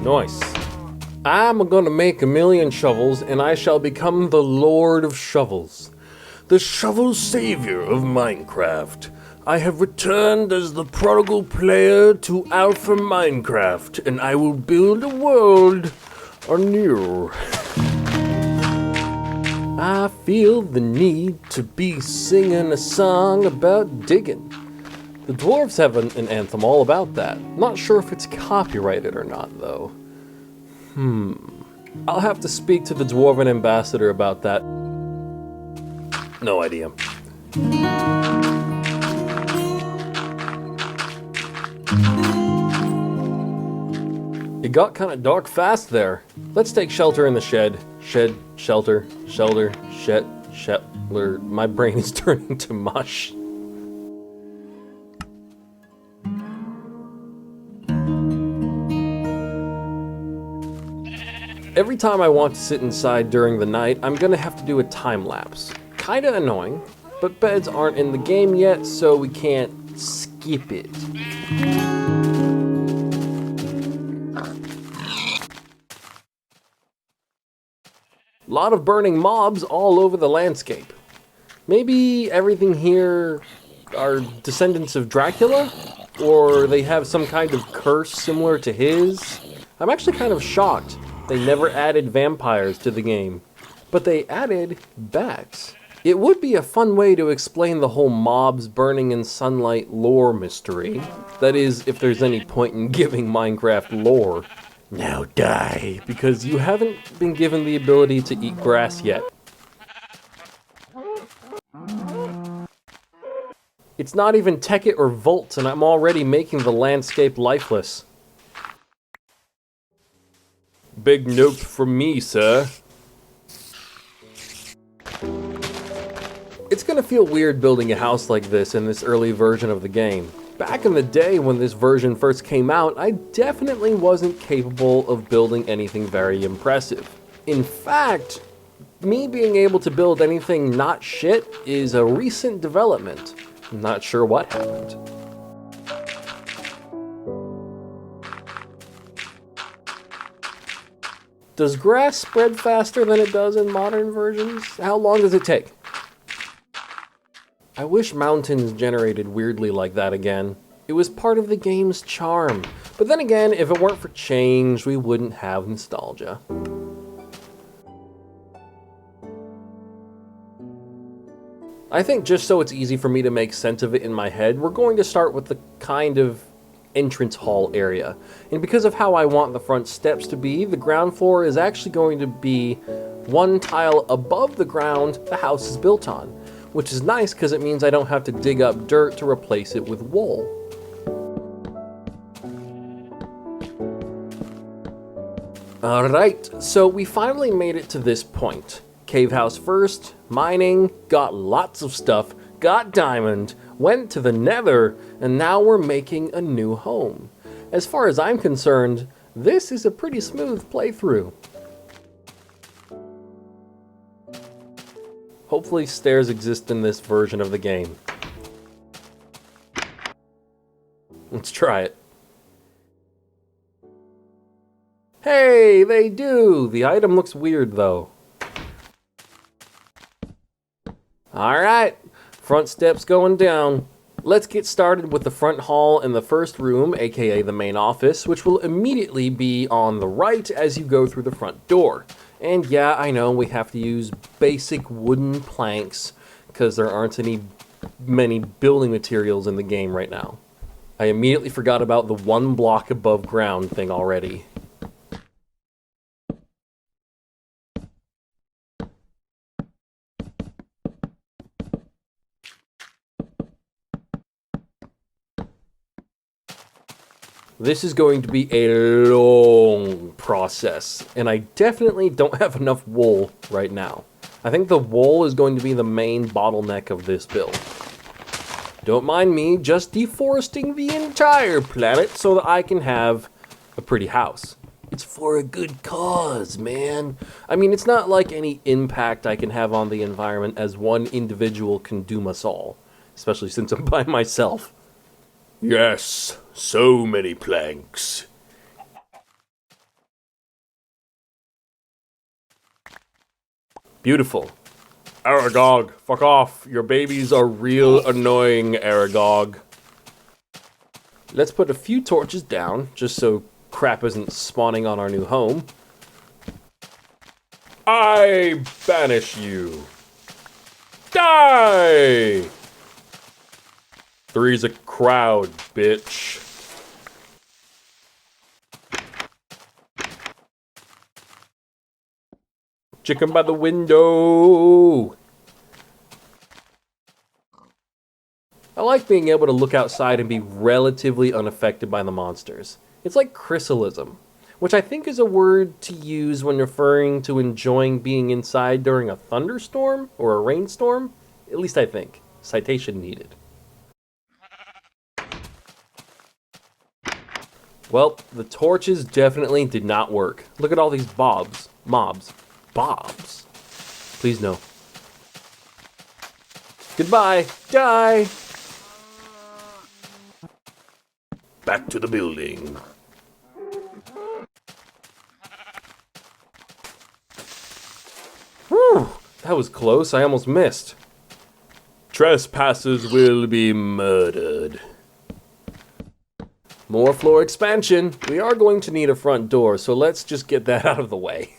Nice. I'm gonna make 1,000,000 shovels, and I shall become the Lord of Shovels. The shovel savior of Minecraft. I have returned as the prodigal player to Alpha Minecraft, and I will build a world anew. I feel the need to be singing a song about digging. The dwarves have an anthem all about that. Not sure if it's copyrighted or not, though. I'll have to speak to the Dwarven ambassador about that. No idea. It got kind of dark fast there. Let's take shelter in the shed. Shed, shelter, shelter, shelter. My brain is turning to mush. Every time I want to sit inside during the night, I'm gonna have to do a time lapse. Kinda annoying, but beds aren't in the game yet, so we can't skip it. Lot of burning mobs all over the landscape. Maybe everything here are descendants of Dracula? Or they have some kind of curse similar to his? I'm actually kind of shocked they never added vampires to the game, but they added bats. It would be a fun way to explain the whole mobs burning in sunlight lore mystery. That is, if there's any point in giving Minecraft lore. Now die, because you haven't been given the ability to eat grass yet. It's not even Tekkit or Volt, and I'm already making the landscape lifeless. Big note from me, sir. It's gonna feel weird building a house like this in this early version of the game. Back in the day when this version first came out, I definitely wasn't capable of building anything very impressive. In fact, me being able to build anything not shit is a recent development. I'm not sure what happened. Does grass spread faster than it does in modern versions? How long does it take? I wish mountains generated weirdly like that again. It was part of the game's charm. But then again, if it weren't for change, we wouldn't have nostalgia. I think just so it's easy for me to make sense of it in my head, we're going to start with the kind of entrance hall area. And because of how I want the front steps to be, the ground floor is actually going to be one tile above the ground the house is built on, which is nice because it means I don't have to dig up dirt to replace it with wool. Alright, so we finally made it to this point. Cave house first, mining, got lots of stuff, got diamond, went to the nether, and now we're making a new home. As far as I'm concerned, this is a pretty smooth playthrough. Hopefully stairs exist in this version of the game. Let's try it. Hey, they do! The item looks weird though. Alright, front steps going down. Let's get started with the front hall and the first room, aka the main office, which will immediately be on the right as you go through the front door. And yeah, I know we have to use basic wooden planks because there aren't many building materials in the game right now. I immediately forgot about the 1 block above ground thing already. This is going to be a long process, and I definitely don't have enough wool right now. I think the wool is going to be the main bottleneck of this build. Don't mind me just deforesting the entire planet so that I can have a pretty house. It's for a good cause, man. I mean, it's not like any impact I can have on the environment as one individual can doom us all, especially since I'm by myself. Yes, so many planks. Beautiful. Aragog, fuck off. Your babies are real annoying, Aragog. Let's put a few torches down, just so crap isn't spawning on our new home. I banish you. Die! Three's a crowd, bitch. Chicken by the window. I like being able to look outside and be relatively unaffected by the monsters. It's like chrysalism, which I think is a word to use when referring to enjoying being inside during a thunderstorm or a rainstorm. At least I think. Citation needed. Well, the torches definitely did not work. Look at all these mobs. Bobs. Please no. Goodbye. Die. Back to the building. Whew, that was close. I almost missed. Trespassers will be murdered. More floor expansion. We are going to need a front door, so let's just get that out of the way.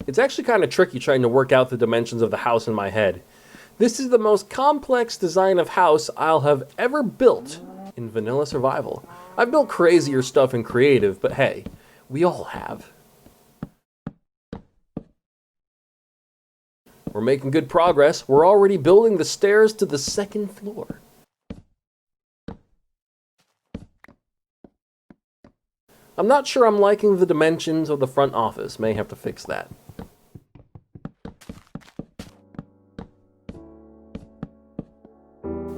It's actually kind of tricky trying to work out the dimensions of the house in my head. This is the most complex design of house I'll have ever built in vanilla survival. I've built crazier stuff in creative, but hey, we all have. We're making good progress. We're already building the stairs to the second floor. I'm not sure I'm liking the dimensions of the front office. May have to fix that.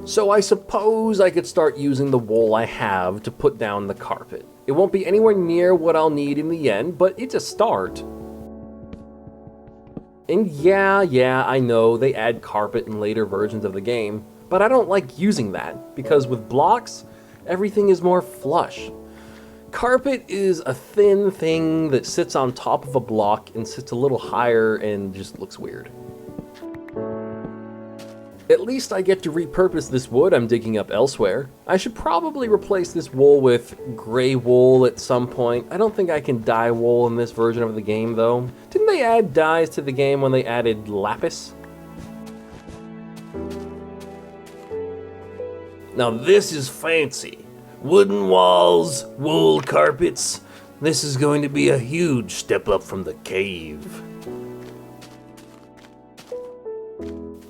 So I suppose I could start using the wool I have to put down the carpet. It won't be anywhere near what I'll need in the end, but it's a start. And yeah, I know they add carpet in later versions of the game, but I don't like using that, because with blocks, everything is more flush. Carpet is a thin thing that sits on top of a block and sits a little higher and just looks weird. At least I get to repurpose this wood I'm digging up elsewhere. I should probably replace this wool with gray wool at some point. I don't think I can dye wool in this version of the game though. Didn't they add dyes to the game when they added lapis? Now this is fancy. Wooden walls, wool carpets. This is going to be a huge step up from the cave.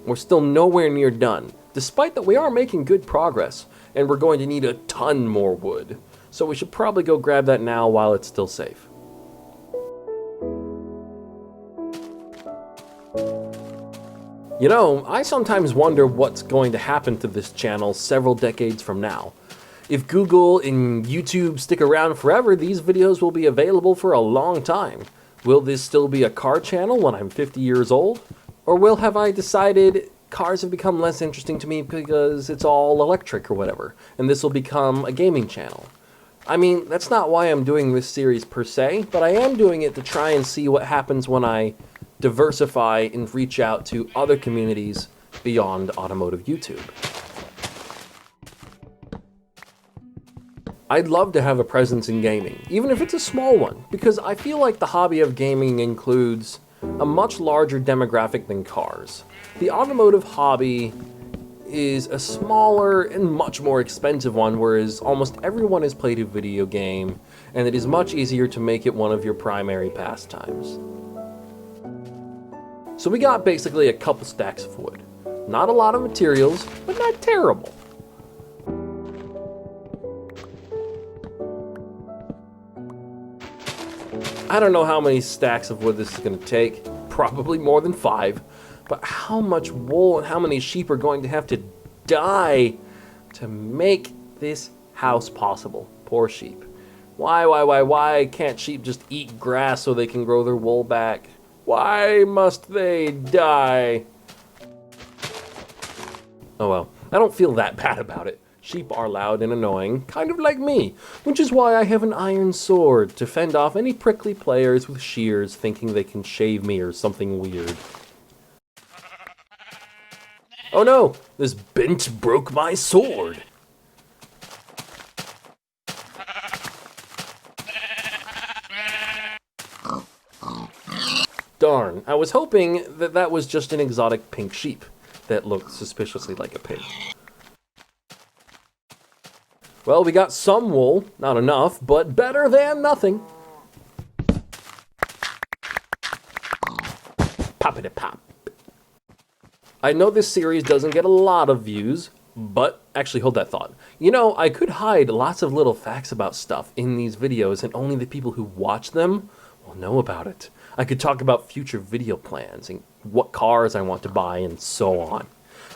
We're still nowhere near done, despite that we are making good progress, and we're going to need a ton more wood. So we should probably go grab that now while it's still safe. You know, I sometimes wonder what's going to happen to this channel several decades from now. If Google and YouTube stick around forever, these videos will be available for a long time. Will this still be a car channel when I'm 50 years old? Or have I decided cars have become less interesting to me because it's all electric or whatever, and this will become a gaming channel? I mean, that's not why I'm doing this series per se, but I am doing it to try and see what happens when I diversify and reach out to other communities beyond automotive YouTube. I'd love to have a presence in gaming, even if it's a small one, because I feel like the hobby of gaming includes a much larger demographic than cars. The automotive hobby is a smaller and much more expensive one, whereas almost everyone has played a video game, and it is much easier to make it one of your primary pastimes. So we got basically a couple stacks of wood. Not a lot of materials, but not terrible. I don't know how many stacks of wood this is going to take, probably more than 5, but how much wool and how many sheep are going to have to die to make this house possible? Poor sheep. Why can't sheep just eat grass so they can grow their wool back? Why must they die? Oh well, I don't feel that bad about it. Sheep are loud and annoying, kind of like me, which is why I have an iron sword to fend off any prickly players with shears thinking they can shave me or something weird. Oh no, this bench broke my sword. Darn, I was hoping that that was just an exotic pink sheep that looked suspiciously like a pig. Well, we got some wool, not enough, but better than nothing. Poppity-pop. I know this series doesn't get a lot of views, but actually hold that thought. You know, I could hide lots of little facts about stuff in these videos and only the people who watch them will know about it. I could talk about future video plans and what cars I want to buy and so on.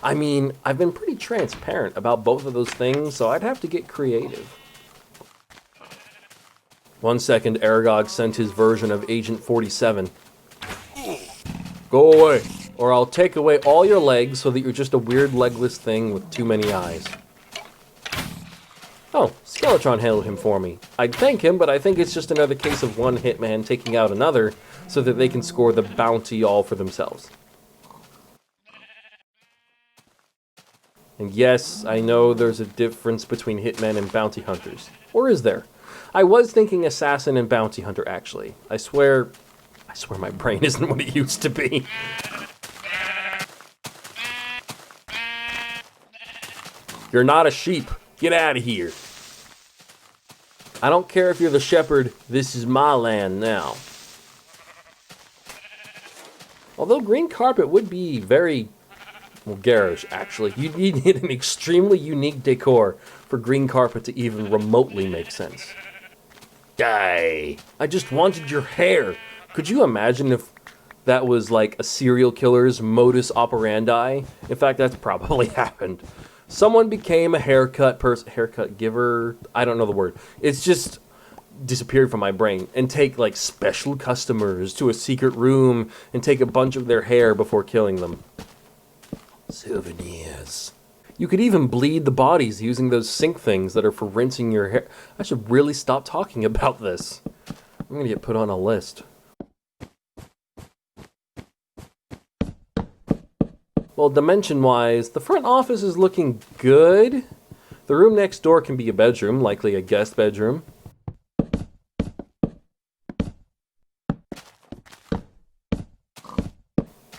I mean, I've been pretty transparent about both of those things, so I'd have to get creative. 1 second, Aragog sent his version of Agent 47. Go away, or I'll take away all your legs so that you're just a weird legless thing with too many eyes. Oh, Skeletron handled him for me. I'd thank him, but I think it's just another case of one hitman taking out another so that they can score the bounty all for themselves. And yes, I know there's a difference between hitmen and bounty hunters. Or is there? I was thinking assassin and bounty hunter, actually. I swear my brain isn't what it used to be. You're not a sheep. Get out of here. I don't care if you're the shepherd, this is my land now. Although green carpet would be very, well, garish, actually. You'd need an extremely unique decor for green carpet to even remotely make sense. Die. I just wanted your hair. Could you imagine if that was like a serial killer's modus operandi? In fact, that's probably happened. Someone became a haircut giver, I don't know the word. It's just disappeared from my brain, and take like special customers to a secret room and take a bunch of their hair before killing them. Souvenirs. You could even bleed the bodies using those sink things that are for rinsing your hair. I should really stop talking about this. I'm gonna get put on a list. Well, dimension-wise, the front office is looking good. The room next door can be a bedroom, likely a guest bedroom.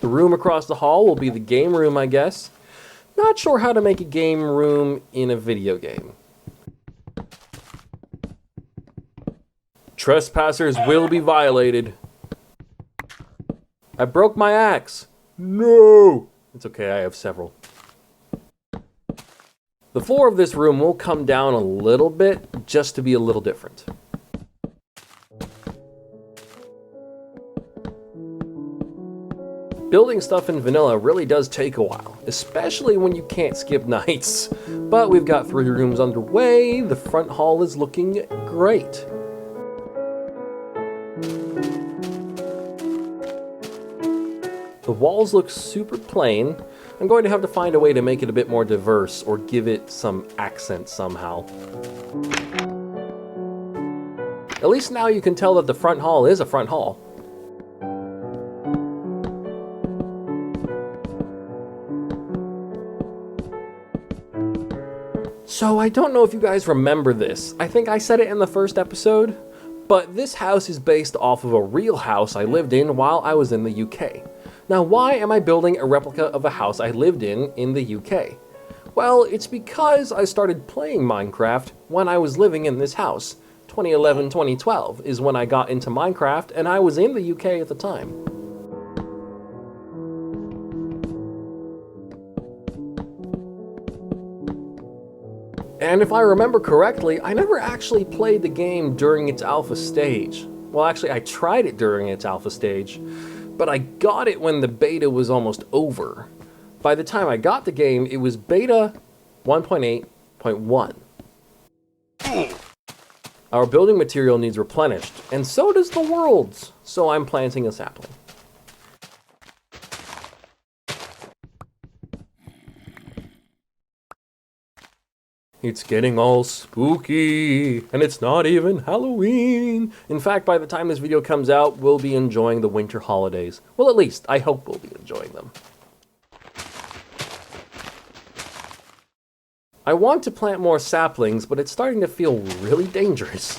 The room across the hall will be the game room, I guess. Not sure how to make a game room in a video game. Trespassers will be violated. I broke my axe. No! It's okay, I have several. The floor of this room will come down a little bit, just to be a little different. Building stuff in vanilla really does take a while, especially when you can't skip nights. But we've got 3 rooms underway, the front hall is looking great. The walls look super plain. I'm going to have to find a way to make it a bit more diverse or give it some accent somehow. At least now you can tell that the front hall is a front hall. So I don't know if you guys remember this. I think I said it in the first episode, but this house is based off of a real house I lived in while I was in the UK. Now, why am I building a replica of a house I lived in the UK? Well, it's because I started playing Minecraft when I was living in this house. 2011-2012 is when I got into Minecraft, and I was in the UK at the time. And if I remember correctly, I never actually played the game during its alpha stage. Well, actually, I tried it during its alpha stage, but I got it when the beta was almost over. By the time I got the game, it was beta 1.8.1. Our building material needs replenished, and so does the world's, so I'm planting a sapling. It's getting all spooky, and it's not even Halloween. In fact, by the time this video comes out, we'll be enjoying the winter holidays. Well, at least, I hope we'll be enjoying them. I want to plant more saplings, but it's starting to feel really dangerous.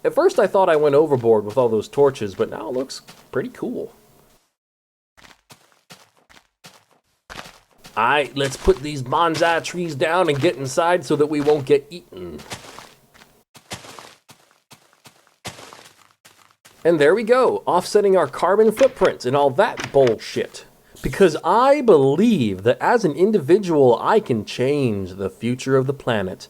At first I thought I went overboard with all those torches, but now it looks pretty cool. Alright, let's put these bonsai trees down and get inside so that we won't get eaten. And there we go, offsetting our carbon footprint and all that bullshit. Because I believe that as an individual, I can change the future of the planet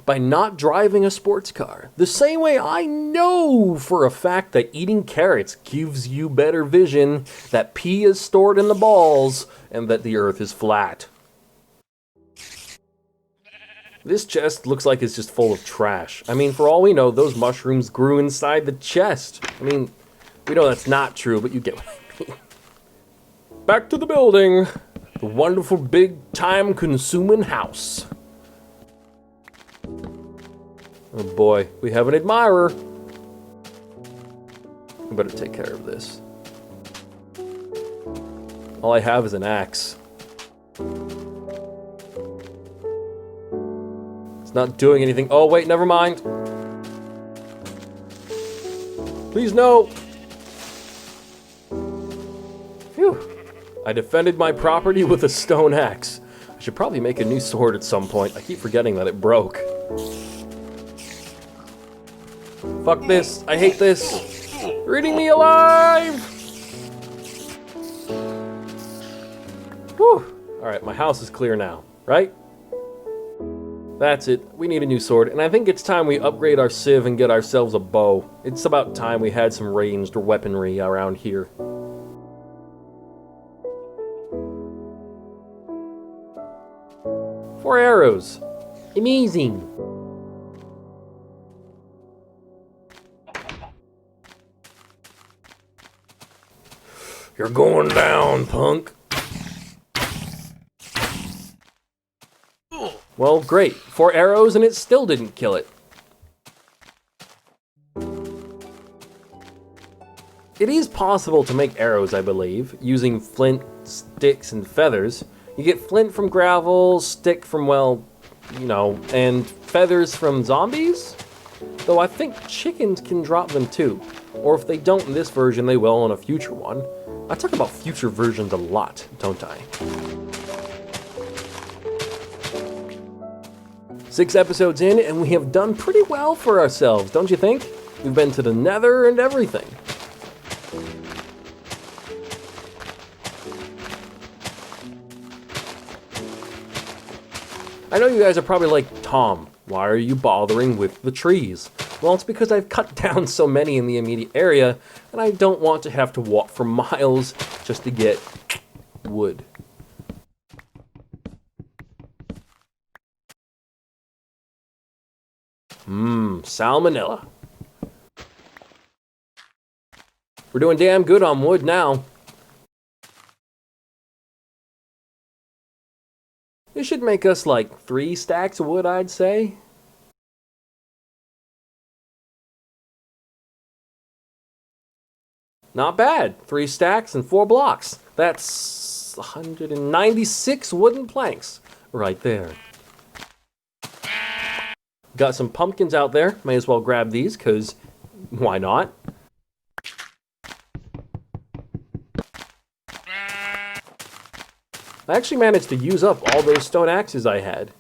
by not driving a sports car. The same way I know for a fact that eating carrots gives you better vision, that pee is stored in the balls, and that the earth is flat. This chest looks like it's just full of trash. I mean, for all we know, those mushrooms grew inside the chest. I mean, we know that's not true, but you get what I mean. Back to the building. The wonderful big time-consuming house. Oh boy, we have an admirer. I better take care of this. All I have is an axe. It's not doing anything. Oh wait, never mind. Please no. Phew. I defended my property with a stone axe. I should probably make a new sword at some point. I keep forgetting that it broke. Fuck this. I hate this. You're eating me alive! Whew. Alright, my house is clear now, right? That's it. We need a new sword, and I think it's time we upgrade our civ and get ourselves a bow. It's about time we had some ranged weaponry around here. Four arrows. Amazing. You're going down, punk. Well, great. 4 arrows and it still didn't kill it. It is possible to make arrows, I believe, using flint, sticks, and feathers. You get flint from gravel, stick from, well, you know, and feathers from zombies? Though I think chickens can drop them too. Or if they don't in this version, they will in a future one. I talk about future versions a lot, don't I? 6 episodes in, and we have done pretty well for ourselves, don't you think? We've been to the Nether and everything. I know you guys are probably like, Tom, why are you bothering with the trees? Well, it's because I've cut down so many in the immediate area, and I don't want to have to walk for miles just to get wood. Salmonella. We're doing damn good on wood now. This should make us like 3 stacks of wood, I'd say. Not bad. 3 stacks and 4 blocks. That's 196 wooden planks right there. Got some pumpkins out there. May as well grab these, because why not? I actually managed to use up all those stone axes I had.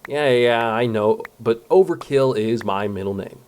Yeah, I know, but overkill is my middle name.